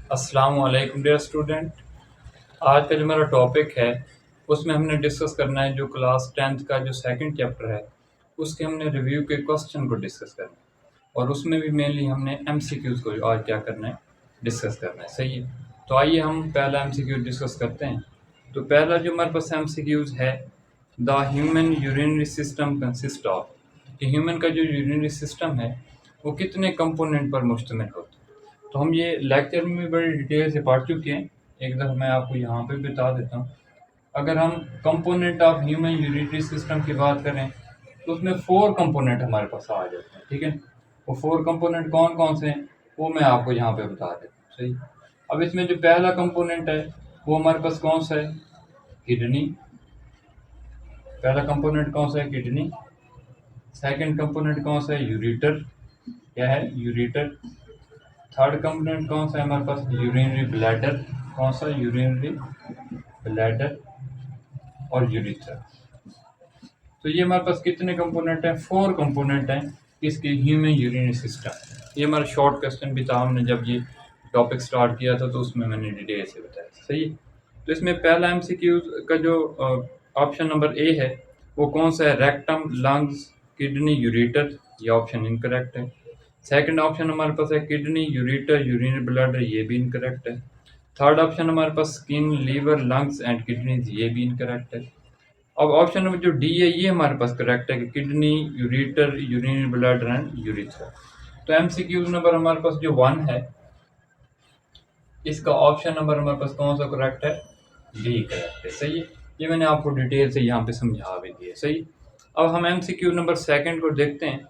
अस्सलाम वालेकुम dear student. आज का जो मेरा टॉपिक है उसमें हमने डिस्कस करना है जो क्लास 10th का जो सेकंड चैप्टर है उसके हमने रिव्यू के क्वेश्चन को डिस्कस करना है और उसमें भी मेनली हमने एमसीक्यूज़ को आज क्या करना है डिस्कस करना है। सही है, तो आइए हम पहला एमसीक्यू डिस्कस करते हैं। तो पहला जो हमारे पास एमसीक्यूज़ है, the human urinary system consist of, कि ह्यूमन का जो यूरिनरी सिस्टम है वो कितने कंपोनेंट पर मुश्तमिल होता है। तो हम ये लेक्चर में भी बड़ी डिटेल से पढ़ चुके हैं, एक दफ़ा मैं आपको यहाँ पे बता देता हूँ। अगर हम component of human urinary system की बात करें तो उसमें 4 कंपोनेंट हमारे पास आ जाते हैं। ठीक है, वो 4 कंपोनेंट कौन कौन से हैं वो मैं आपको यहाँ पे बता देता हूँ। सही, अब इसमें जो पहला कंपोनेंट है वो हमारे पास कौन सा है, किडनी। पहला कंपोनेंट कौन सा है, किडनी। सेकंड कंपोनेंट कौन सा है, यूरेटर। क्या है, यूरेटर। थर्ड कंपोनेंट कौन सा है हमारे पास, यूरिनरी ब्लैडर। कौन सा, यूरिनरी ब्लैडर और यूरेथ्रा। तो ये हमारे पास कितने कंपोनेंट हैं, 4 कंपोनेंट हैं इसके ह्यूमन यूरिनरी सिस्टम। ये हमारा शॉर्ट क्वेश्चन भी था, हमने जब ये टॉपिक स्टार्ट किया था तो उसमें मैंने डिटेल से बताया। सही है, तो इसमें पहला एमसीक्यू का जो ऑप्शन नंबर ए है वो कौन सा है, रेक्टम, लंग्स, किडनी, यूरेटर। ये ऑप्शन इनकरेक्ट है। सेकंड ऑप्शन हमारे पास है किडनी, यूरेटर, यूरिनरी ब्लैडर। ये भी इनकरेक्ट है। थर्ड ऑप्शन हमारे पास skin, liver, lungs and kidneys. ये भी इनकरेक्ट है। अब ऑप्शन नंबर जो डी है ये हमारे पास करेक्ट है कि kidney, ureter, urinary bladder and urethra. तो एमसीक्यू नंबर हमारे पास जो 1 है इसका ऑप्शन नंबर हमारे पास कौन सा करेक्ट है, डी करेक्ट है। सही है, ये मैंने आपको डिटेल से यहाँ पे समझा भी दिया। सही, अब हम एमसीक्यू नंबर सेकंड को देखते हैं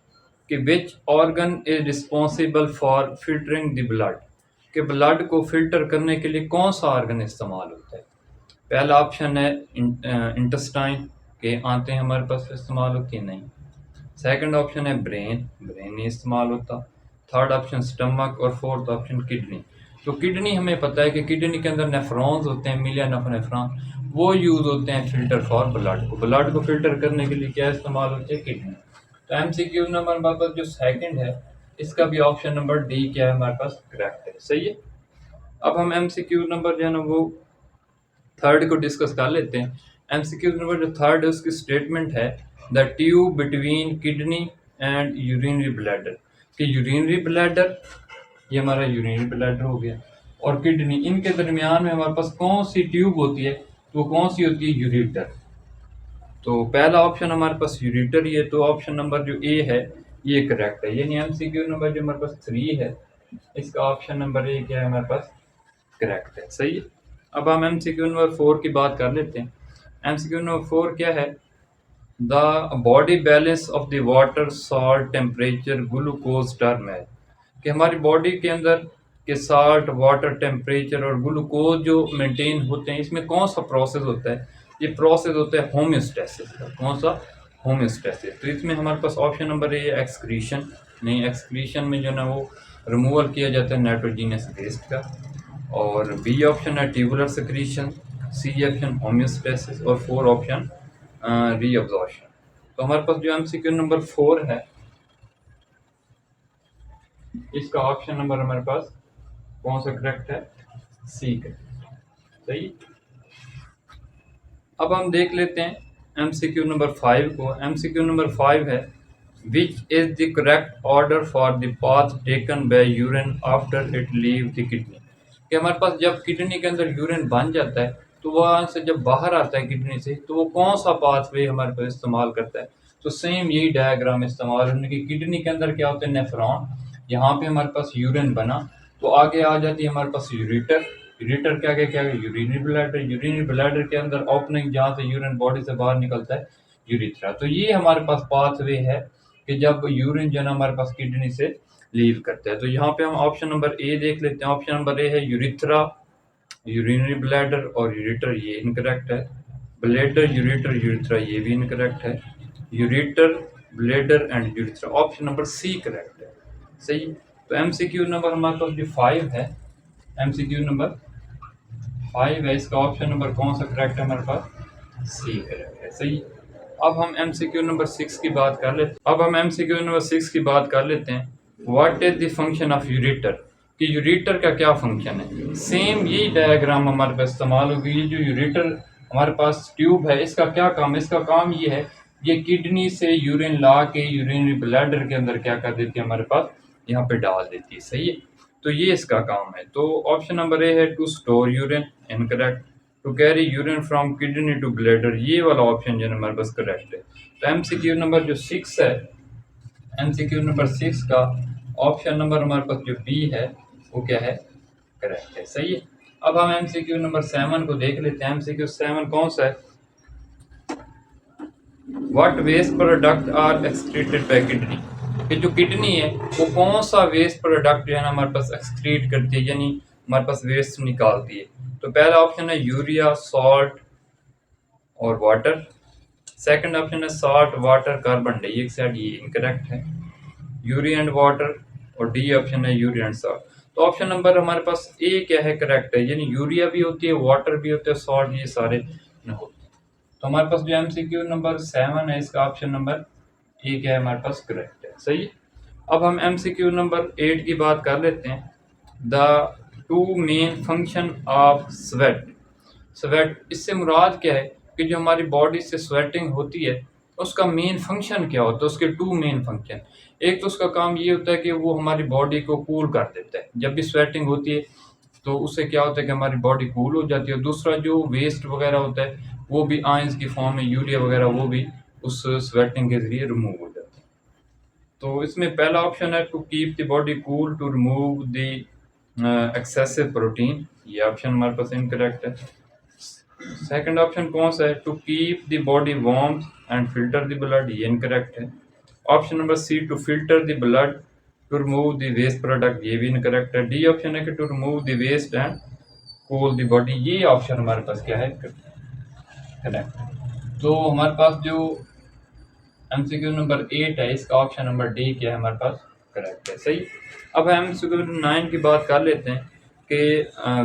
कि which organ is responsible for filtering the blood, कि ब्लड को फिल्टर करने के लिए कौन सा ऑर्गन इस्तेमाल होता है। पहला ऑप्शन है इंटेस्टाइन के आंतें हमारे पास इस्तेमाल होती है, नहीं। सेकंड ऑप्शन है ब्रेन, ब्रेन नहीं इस्तेमाल होता। थर्ड ऑप्शन स्टमक और फोर्थ ऑप्शन किडनी। तो किडनी हमें पता है कि किडनी के अंदर नेफ्रॉन्स होते हैं, मिलियन ऑफ नेफ्रॉन, वो यूज़ होते हैं फिल्टर फॉर ब्लड को। ब्लड को फिल्टर करने के लिए क्या इस्तेमाल होती है, किडनी। तो एमसीक्यू नंबर हमारे पास जो सेकंड है इसका भी ऑप्शन नंबर डी क्या है हमारे पास करेक्ट है। सही है, अब हम एमसीक्यू नंबर जो है ना वो थर्ड को डिस्कस कर लेते हैं। एमसीक्यू नंबर जो थर्ड है उसकी स्टेटमेंट है the tube between kidney and urinary bladder, कि यूरिनरी ब्लैडर, ये हमारा यूरिनरी ब्लैडर हो गया, और किडनी, इनके दरमियान में हमारे पास कौन सी ट्यूब होती है, तो कौन सी होती है, यूरेटर। तो पहला ऑप्शन हमारे पास यूरेटर ही है, तो ऑप्शन नंबर जो ए है ये करेक्ट है। यानी एमसीक्यू नंबर जो हमारे पास 3 है इसका ऑप्शन नंबर ए क्या है हमारे पास करेक्ट है। सही है, अब हम एमसीक्यू नंबर 4 की बात कर लेते हैं। एमसीक्यू नंबर 4 क्या है, the body balance of the water, salt, temperature, glucose term है, कि हमारी बॉडी के अंदर के साल्ट, वाटर, टेम्परेचर और ग्लूकोज जो मेंटेन होते हैं इसमें कौन सा प्रोसेस होता है, ये प्रोसेस होता है होम्योस्टेसिस का। कौन सा, होम्योस्टेसिस। तो इसमें हमारे पास ऑप्शन नंबर ए एक्सक्रीशन, नहीं, एक्सक्रीशन में जो ना वो रिमूवल किया जाता है नाइट्रोजीनियस वेस्ट का। और बी ऑप्शन है tubular secretion, C option homeostasis और 4 ऑप्शन रीअब्जॉर्प्शन। तो हमारे पास जो एमसीक्यू नंबर 4 है इसका ऑप्शन नंबर हमारे पास कौन सा करेक्ट है, सी करेक्ट। सही, अब हम देख लेते हैं एमसीक्यू नंबर 5 को। एमसीक्यू नंबर 5 है which is the correct order for the path taken by urine after it leave the kidney, कि हमारे पास जब किडनी के अंदर यूरिन बन जाता है तो वहाँ से जब बाहर आता है किडनी से तो वो कौन सा पाथवे हमारे पास इस्तेमाल करता है। तो सेम यही डायग्राम इस्तेमाल होने की, किडनी के अंदर क्या होते हैं, नेफ्रॉन, यहाँ पे हमारे पास यूरिन बना तो आगे आ जाती है हमारे पास यूरेटर। यूरेटर क्या क्या यूरिनरी ब्लैडर, यूरिनरी ब्लैडर के अंदर ओपनिंग जहाँ से यूरिन बॉडी से बाहर निकलता है, यूरेथ्रा। तो ये हमारे पास पाथवे है कि जब यूरिन जो है हमारे पास किडनी से लीव करता है। तो यहाँ पे हम ऑप्शन नंबर ए देख लेते हैं। ऑप्शन नंबर ए है यूरेथ्रा, यूरिनरी ब्लैडर और यूरेटर, ये इनकरेक्ट है। ब्लैडर, यूरेटर, यूरेथ्रा ये भी इनकरेक्ट है। Ureter, bladder and urethra, option number C correct है। सही, तो एमसीक्यू नंबर हमारे पास जो 5 है, एमसीक्यू नंबर 5 है, इसका ऑप्शन नंबर कौन सा करेक्ट है हमारे पास, सी करेक्ट है। सही, अब हम एमसीक्यू नंबर 6 की बात कर लेते हैं। What is the function of ureter, कि यूरेटर का क्या फंक्शन है। सेम यही डायग्राम हमारे पास इस्तेमाल होगी। ये जो यूरेटर हमारे पास ट्यूब है, इसका क्या काम है? इसका काम ये है, ये किडनी से यूरिन ला के यूरिनरी ब्लैडर के अंदर क्या कर देती है, हमारे पास यहाँ पे डाल देती है। सही है, तो ये इसका काम है। तो ऑप्शन नंबर ए है to store urine, incorrect. To carry urine from kidney to bladder, ये वाला ऑप्शन जो है हमारे पास करेक्ट है। तो एमसीक्यू नंबर जो 6 है, एमसीक्यू नंबर 6 का ऑप्शन नंबर हमारे पास जो बी है वो क्या है, करेक्ट है। सही है। अब हम एमसीक्यू नंबर 7 को देख लेते हैं। एमसीक्यू 7 कौन सा है? What waste product are excreted by kidney, कि जो किडनी है वो कौन सा वेस्ट प्रोडक्ट जो है ना हमारे पास एक्सक्रीट करती है, यानी हमारे पास वेस्ट निकालती है। तो पहला ऑप्शन है यूरिया, सॉल्ट और वाटर। सेकंड ऑप्शन है सॉल्ट, वाटर, कार्बन डाइऑक्साइड, ये इनकरेक्ट है। Urea and water. और डी ऑप्शन है यूरिया एंड सॉल्ट। तो ऑप्शन नंबर हमारे पास ए क्या है, करेक्ट है, यानी यूरिया भी होती है, वाटर भी होते हैं, सॉल्ट, ये सारे न होते हैं। तो हमारे पास जो एमसीक्यू नंबर 7 है, इसका ऑप्शन नंबर ए क्या है, हमारे पास करेक्ट है। सही है। अब हम एमसीक्यू नंबर 8 की बात कर लेते हैं। The two main function of sweat. Sweat, इससे मुराद क्या है कि जो हमारी बॉडी से स्वेटिंग होती है उसका मेन फंक्शन क्या होता है, उसके टू मेन फंक्शन। एक तो उसका काम ये होता है कि वो हमारी बॉडी को कूल कर देता है। जब भी स्वेटिंग होती है तो उससे क्या होता है कि हमारी बॉडी कूल हो जाती है। और दूसरा जो वेस्ट वगैरह होता है वो भी आयंस की फॉर्म में, यूरिया वगैरह, वो भी उस स्वेटिंग के जरिए रिमूव हो जाता है। तो इसमें पहला ऑप्शन है to keep the body cool, to remove the excessive protein, ये ऑप्शन हमारे पास इनकरेक्ट है। सेकंड ऑप्शन कौन सा है, to keep the body warm and filter the blood, ये इनकरेक्ट है। Option number C, to filter the blood to remove the waste product, ये भी इनकरेक्ट है। डी ऑप्शन है कि to remove the waste and cool the body, ये option हमारे पास क्या है, करेक्ट। तो हमारे पास जो एमसीक्यू नंबर 8 है, इसका ऑप्शन नंबर डी क्या है, हमारे पास करेक्ट है। सही। अब हम एमसीक्यू 9 की बात कर लेते हैं कि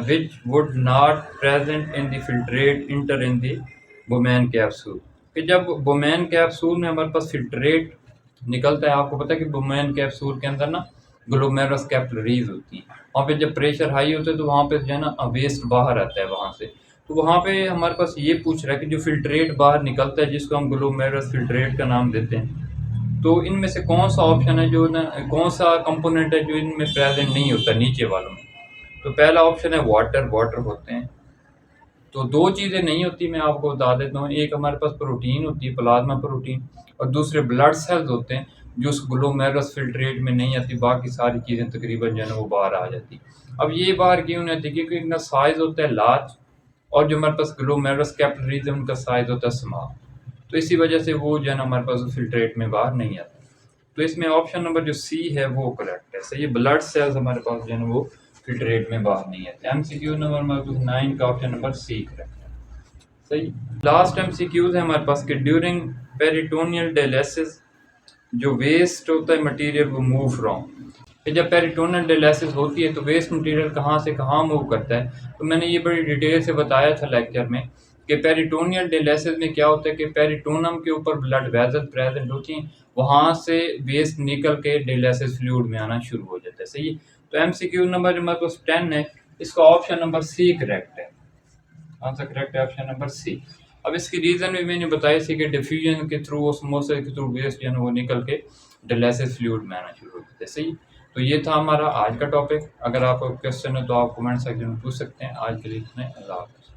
which would not present in the filtrate inter in the Bowman capsule, कि जब बोमैन कैप्सूल में हमारे पास फिल्ट्रेट निकलता है, आपको पता है कि बोमैन कैप्सूल के अंदर ना ग्लोमेरुलस कैपिलरीज होती है। वहाँ पे जब प्रेशर हाई होता है तो वहाँ पे जो है ना वेस्ट बाहर आता है वहाँ से। तो वहाँ पे हमारे पास ये पूछ रहा है कि जो फिल्ट्रेट बाहर निकलता है, जिसको हम ग्लोमेरुलस फिल्ट्रेट का नाम देते हैं, तो इनमें से कौन सा ऑप्शन है जो ना, कौन सा कंपोनेंट है जो इनमें प्रेजेंट नहीं होता नीचे वालों में? तो पहला ऑप्शन है वाटर, वाटर होते हैं। तो दो चीज़ें नहीं होती, मैं आपको बता देता हूँ। एक हमारे पास प्रोटीन होती है, प्लाज्मा प्रोटीन, और दूसरे ब्लड सेल्स होते हैं जो उस ग्लोमेरुलस फिल्ट्रेट में नहीं आती। बाकी सारी चीज़ें तकरीबन जो है ना वो बाहर आ जाती। अब ये बाहर क्यों नहीं आती? क्योंकि इनका साइज़ होता है लार्ज, और जो हमारे पास ग्लोमेरुलस कैपिलरीज है उनका साइज़ होता है स्मॉल। तो इसी वजह से वो जो है ना हमारे पास फिल्ट्रेट में बाहर नहीं आता। तो इसमें ऑप्शन नंबर जो सी है वो करेक्ट है। सही, ब्लड सेल्स हमारे पास जो है ना वो फिल्ट्रेट में बाहर नहीं आते। एमसीक्यू नंबर 9 का ऑप्शन नंबर सी करेक्ट है। सही। लास्ट एमसीक्यूज है हमारे पास कि ड्यूरिंग पेरिटोनियल डायलिसिस जो वेस्ट होता है मटेरियल वो मूव फ्रॉम, कि जब पेरिटोनियल डायलिसिस होती है तो वेस्ट मटेरियल कहाँ से कहाँ मूव करता है। तो मैंने ये बड़ी डिटेल से बताया था लेक्चर में कि पेरिटोनियल डायलिसिस में क्या होता है कि पेरिटोनम के ऊपर ब्लड वेसल प्रेजेंट होती हैं, वहाँ से वेस्ट निकल के डायलिसिस फ्लूइड में आना शुरू हो जाता है। सही। तो एमसीक्यू नंबर जो हमारे पास 10 है, इसका ऑप्शन नंबर सी करेक्ट है। आंसर करेक्ट है ऑप्शन नंबर सी। अब इसकी रीज़न भी मैंने बताई थी कि डिफ्यूजन के थ्रू, ऑस्मोसिस के थ्रू वेस्ट जो है वो निकल के डायलिसिस फ्लूइड में आना शुरू हो जाता है। सही। तो ये था हमारा आज का टॉपिक। अगर आपका क्वेश्चन है तो आप कमेंट सेक्शन में पूछ सकते हैं। आज के लिए इतना, अल्लाह हाफ़िज़।